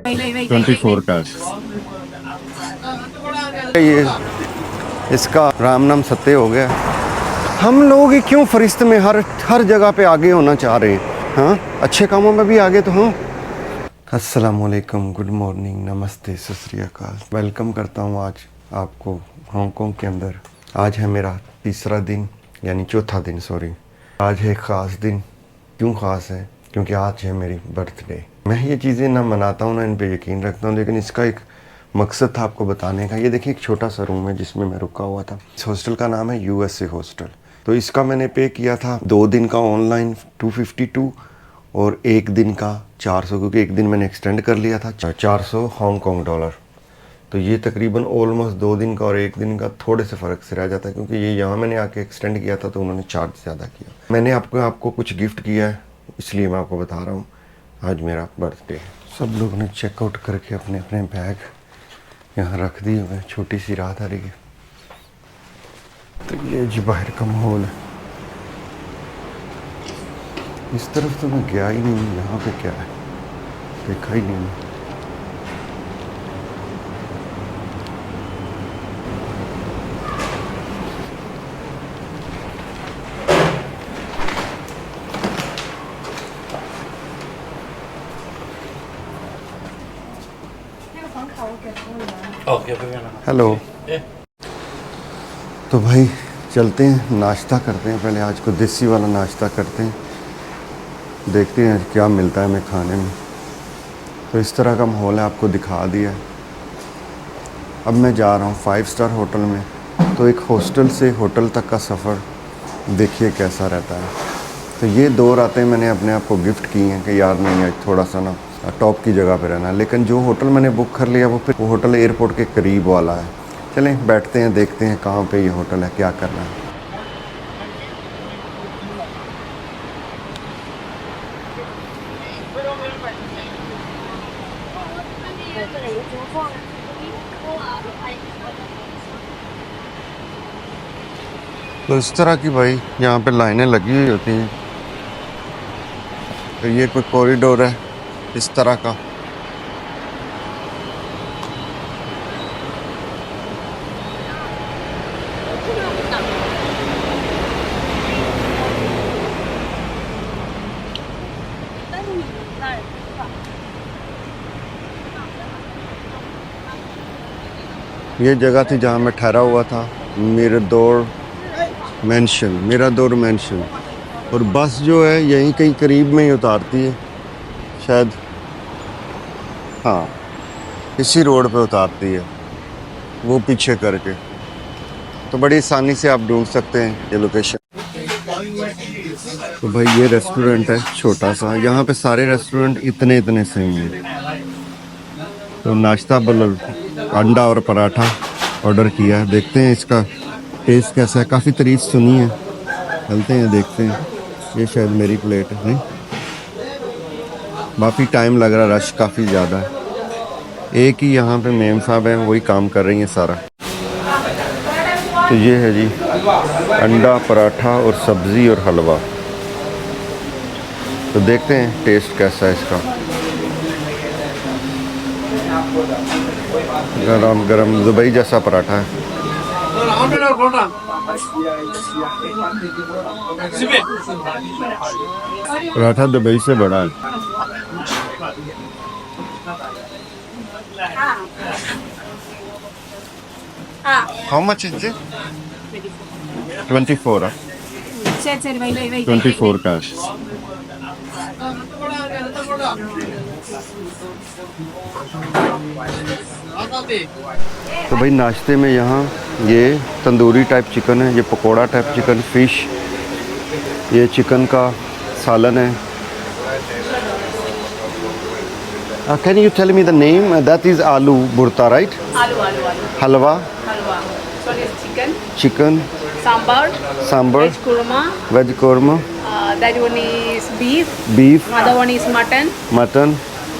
24 का ये इसका राम नाम सत्य हो गया। हम लोग ही क्यों फरिश्त में हर जगह पे आगे होना चाह रहे हैं? हाँ, अच्छे कामों में भी आगे तो हाँ। अस्सलामुअलैकुम, गुड मॉर्निंग, नमस्ते, सत श्री अकाल। वेलकम करता हूँ आज आपको हांगकांग के अंदर। आज है मेरा तीसरा दिन, यानी चौथा दिन, सॉरी। आज है एक ख़ास दिन। क्यों ख़ास है? क्योंकि आज है मेरी बर्थडे। मैं ये चीज़ें ना मनाता हूँ ना इन पे यकीन रखता हूँ, लेकिन इसका एक मकसद था आपको बताने का। ये देखिए एक छोटा सा रूम है जिसमें मैं रुका हुआ था। इस हॉस्टल का नाम है USA हॉस्टल। तो इसका मैंने पे किया था 2 दिन का ऑनलाइन 252 और 1 दिन का 400, क्योंकि 1 दिन मैंने एक्सटेंड कर लिया था 400 हांगकांग डॉलर। तो ये तकरीबन ऑलमोस्ट 2 दिन का और 1 दिन का थोड़े से फ़र्क से रह जाता है, क्योंकि ये यहाँ मैंने आके एक्सटेंड किया था तो उन्होंने चार्ज ज़्यादा किया। मैंने आपको कुछ गिफ्ट किया है, इसलिए मैं आपको बता रहा हूँ आज मेरा बर्थडे है। सब लोगों ने चेकआउट करके अपने अपने बैग यहाँ रख दिए हुए। छोटी सी रात आ रही है। तो ये जी बाहर का माहौल है। इस तरफ तो मैं गया ही नहीं, यहाँ पे क्या है देखा ही नहीं मैं। हेलो। तो भाई चलते हैं, नाश्ता करते हैं। पहले आज को देसी वाला नाश्ता करते हैं, देखते हैं क्या मिलता है हमें खाने में। तो इस तरह का माहौल है, आपको दिखा दिया है। अब मैं जा रहा हूँ 5 स्टार होटल में। तो एक हॉस्टल से होटल तक का सफ़र देखिए कैसा रहता है। तो ये 2 रातें मैंने अपने आप को गिफ्ट की हैं कि यार नहीं है, थोड़ा सा ना टॉप की जगह पे रहना। लेकिन जो होटल मैंने बुक कर लिया वो होटल एयरपोर्ट के करीब वाला है। चलें बैठते हैं, देखते हैं कहाँ पे ये होटल है, क्या करना है। तो इस तरह की भाई यहाँ पे लाइनें लगी हुई होती हैं। तो ये कोई कॉरिडोर है इस तरह का। ये जगह थी जहाँ मैं ठहरा हुआ था, मिराडोर मैंशन। और बस जो है यहीं कहीं करीब में ही उतारती है शायद, हाँ इसी रोड पे उतारती है, वो पीछे करके। तो बड़ी आसानी से आप ढूंढ सकते हैं ये लोकेशन। तो भाई ये रेस्टोरेंट है छोटा सा। यहाँ पे सारे रेस्टोरेंट इतने से ही हैं। तो नाश्ता अंडा और पराठा ऑर्डर किया है। देखते हैं इसका टेस्ट कैसा है। काफ़ी तारीफ सुनी है, चलते हैं देखते हैं। ये शायद मेरी प्लेट है, नहीं काफ़ी टाइम लग रहा, रश काफ़ी ज़्यादा है। एक ही यहाँ पे मेम साहब हैं, वही काम कर रही हैं सारा। तो ये है जी अंडा पराठा और सब्ज़ी और हलवा। तो देखते हैं टेस्ट कैसा है इसका। गरम गरम दुबई जैसा पराठा है। पराठा दुबई से बड़ा है। How much is it? 24 24 का। तो भाई नाश्ते में यहाँ ये तंदूरी टाइप चिकन है, ये पकोड़ा टाइप चिकन, फिश, ये चिकन का सालन है। Can you tell me the name? That is aloo burta, right? Aloo. Halwa. This one is Chicken. Sambar. Veg korma. That one is beef. Other one is mutton.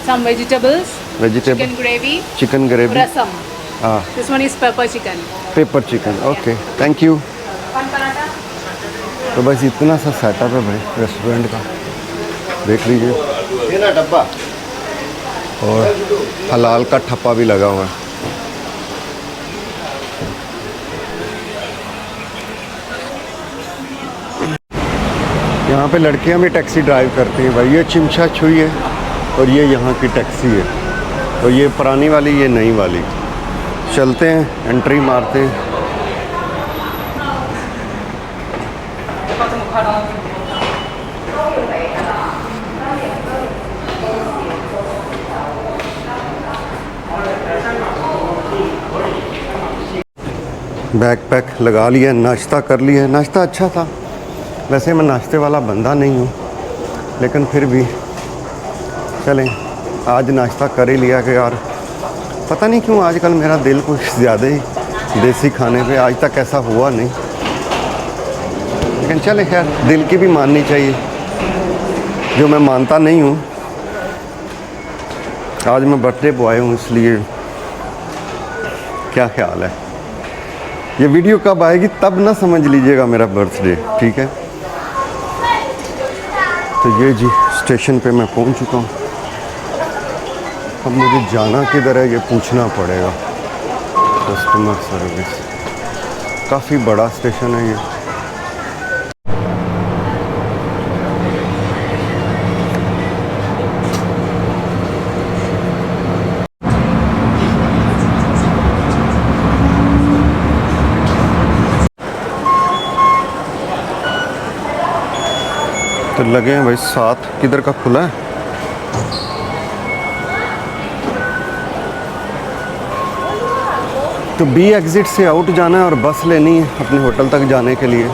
Some vegetables. Chicken gravy. Rasam. This one is pepper chicken. Okay. Thank you. तो बस इतना सा setup है भाई restaurant का, देख लीजिए। ये ना डब्बा और हलाल का ठप्पा भी लगा हुआ है। यहाँ पे लड़कियाँ भी टैक्सी ड्राइव करती हैं भाई। ये चिमशा छुई है और ये यहाँ की टैक्सी है। तो ये पुरानी वाली, ये नई वाली। चलते हैं, एंट्री मारते हैं। बैग पैक लगा लिया, नाश्ता कर लिया। नाश्ता अच्छा था। वैसे मैं नाश्ते वाला बंदा नहीं हूँ, लेकिन फिर भी चलें, आज नाश्ता कर ही लिया कि यार पता नहीं क्यों आजकल मेरा दिल कुछ ज़्यादा ही देसी खाने पे आज तक ऐसा हुआ नहीं। लेकिन चले खैर, दिल की भी माननी चाहिए, जो मैं मानता नहीं हूँ। आज मैं बर्थडे बॉय हूँ, इसलिए क्या ख्याल है। ये वीडियो कब आएगी तब ना समझ लीजिएगा मेरा बर्थडे, ठीक है। तो ये जी स्टेशन पे मैं पहुंच चुका हूँ। अब मुझे जाना किधर है ये पूछना पड़ेगा। कस्टमर सर्विस, काफ़ी बड़ा स्टेशन है ये। तो लगे हैं भाई 7, किधर का खुला है? तो बी एग्ज़िट से आउट जाना है और बस लेनी है अपने होटल तक जाने के लिए।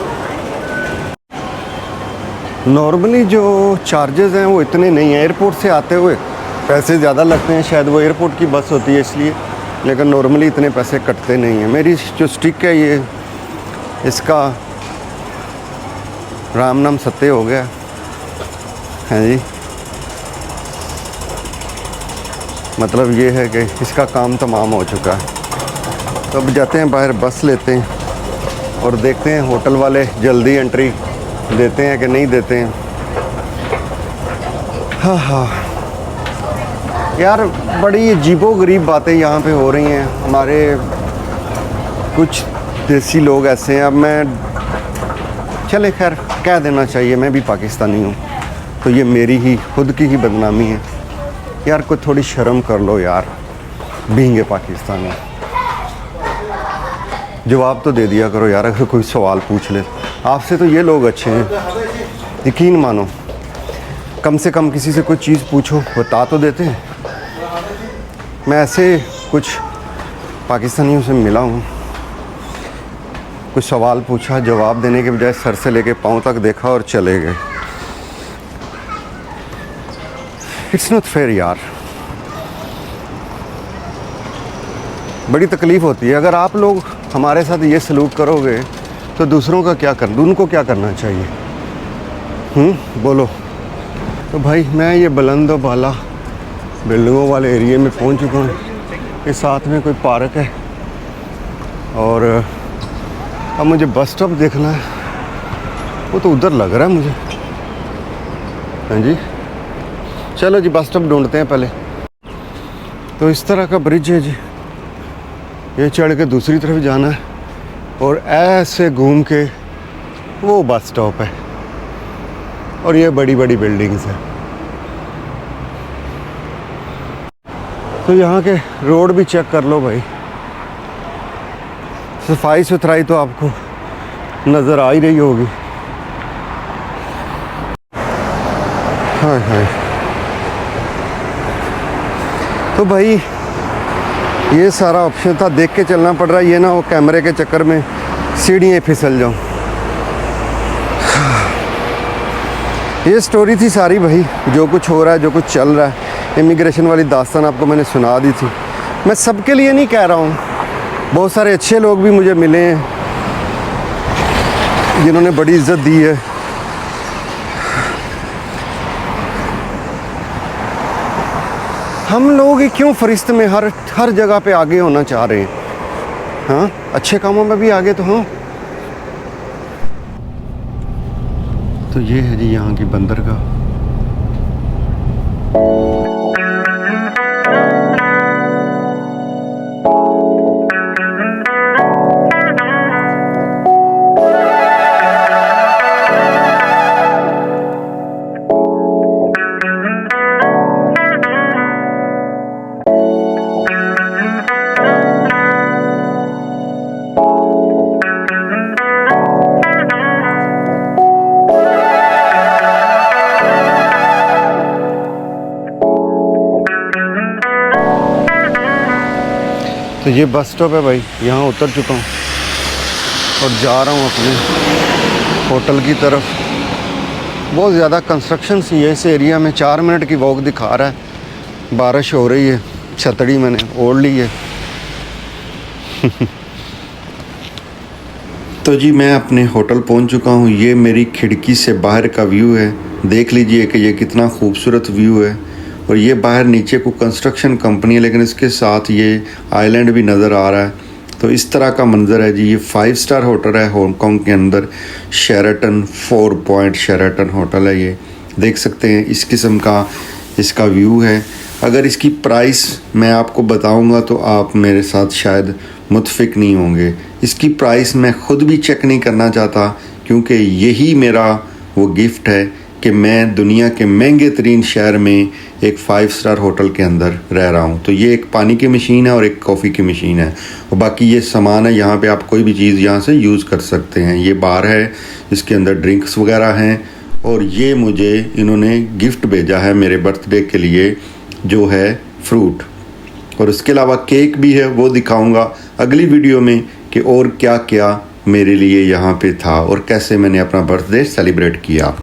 नॉर्मली जो चार्जेस हैं वो इतने नहीं हैं। एयरपोर्ट से आते हुए पैसे ज़्यादा लगते हैं, शायद वो एयरपोर्ट की बस होती है इसलिए, लेकिन नॉर्मली इतने पैसे कटते नहीं हैं। मेरी जो स्टिक है ये, इसका राम नाम सत्य हो गया है जी। मतलब ये है कि इसका काम तमाम हो चुका है। तो अब जाते हैं बाहर, बस लेते हैं और देखते हैं होटल वाले जल्दी एंट्री देते हैं कि नहीं देते हैं। हाँ हाँ यार, बड़ी अजीबो-गरीब बातें यहाँ पे हो रही हैं। हमारे कुछ देसी लोग ऐसे हैं। अब मैं चले खैर कह देना चाहिए, मैं भी पाकिस्तानी हूँ, तो ये मेरी ही खुद की ही बदनामी है। यार कोई थोड़ी शर्म कर लो यार, बीइंग पाकिस्तानी। जवाब तो दे दिया करो यार, अगर कोई सवाल पूछ ले आपसे। तो ये लोग अच्छे हैं, यकीन मानो। कम से कम किसी से कोई चीज़ पूछो, बता तो देते हैं। मैं ऐसे कुछ पाकिस्तानियों से मिला हूँ, कुछ सवाल पूछा, जवाब देने के बजाय सर से लेके पाँव तक देखा और चले गए। इट्स नॉट फेयर यार, बड़ी तकलीफ़ होती है। अगर आप लोग हमारे साथ ये सलूक करोगे तो दूसरों का क्या करना, उनको क्या करना चाहिए? बोलो। तो भाई मैं ये बुलंद बाला बिल्डिंगों वाले एरिए में पहुंच चुका हूँ। के साथ में कोई पार्क है और अब मुझे बस स्टॉप देखना है। वो तो उधर लग रहा है मुझे। हाँ जी, चलो जी बस स्टॉप ढूंढते हैं पहले। तो इस तरह का ब्रिज है जी, ये चढ़ के दूसरी तरफ जाना है और ऐसे घूम के वो बस स्टॉप है और ये बड़ी बड़ी बिल्डिंग्स हैं। तो यहाँ के रोड भी चेक कर लो भाई, सफाई सुथराई तो आपको नज़र आ ही रही होगी। हाय हाय। तो भाई ये सारा ऑप्शन था, देख के चलना पड़ रहा है, ये ना वो कैमरे के चक्कर में सीढ़ियाँ फिसल जाऊँ। ये स्टोरी थी सारी भाई, जो कुछ हो रहा है, जो कुछ चल रहा है। इमिग्रेशन वाली दास्तान आपको मैंने सुना दी थी। मैं सबके लिए नहीं कह रहा हूँ, बहुत सारे अच्छे लोग भी मुझे मिले हैं जिन्होंने बड़ी इज़्ज़त दी है। हम लोग ही क्यों फरिश्त में हर जगह पे आगे होना चाह रहे हैं? हाँ, अच्छे कामों में भी आगे तो हों। तो ये है जी यहाँ की बंदरगाह। तो ये बस स्टॉप है भाई, यहाँ उतर चुका हूँ और जा रहा हूँ अपने होटल की तरफ। बहुत ज़्यादा कंस्ट्रक्शन सी है इस एरिया में। 4 मिनट की वॉक दिखा रहा है। बारिश हो रही है, छतरी मैंने ओढ़ ली है। तो जी मैं अपने होटल पहुंच चुका हूं। ये मेरी खिड़की से बाहर का व्यू है। देख लीजिए कि ये कितना खूबसूरत व्यू है। और ये बाहर नीचे को कंस्ट्रक्शन कंपनी है, लेकिन इसके साथ ये आइलैंड भी नज़र आ रहा है। तो इस तरह का मंज़र है जी। ये 5 स्टार होटल है हांगकांग के अंदर। शेराटन 4 पॉइंट शेराटन होटल है ये। देख सकते हैं इस किस्म का इसका व्यू है। अगर इसकी प्राइस मैं आपको बताऊंगा तो आप मेरे साथ शायद मुतफिक नहीं होंगे। इसकी प्राइस मैं ख़ुद भी चेक नहीं करना चाहता, क्योंकि यही मेरा वो गिफ्ट है कि मैं दुनिया के महंगे तरीन शहर में एक 5 स्टार होटल के अंदर रह रहा हूँ। तो ये एक पानी की मशीन है और एक कॉफ़ी की मशीन है, और बाकी ये सामान है। यहाँ पे आप कोई भी चीज़ यहाँ से यूज़ कर सकते हैं। ये बार है, इसके अंदर ड्रिंक्स वगैरह हैं। और ये मुझे इन्होंने गिफ्ट भेजा है मेरे बर्थडे के लिए, जो है फ्रूट। और उसके अलावा केक भी है, वो दिखाऊंगा अगली वीडियो में कि और क्या क्या मेरे लिए यहाँ पे था और कैसे मैंने अपना बर्थडे सेलिब्रेट किया।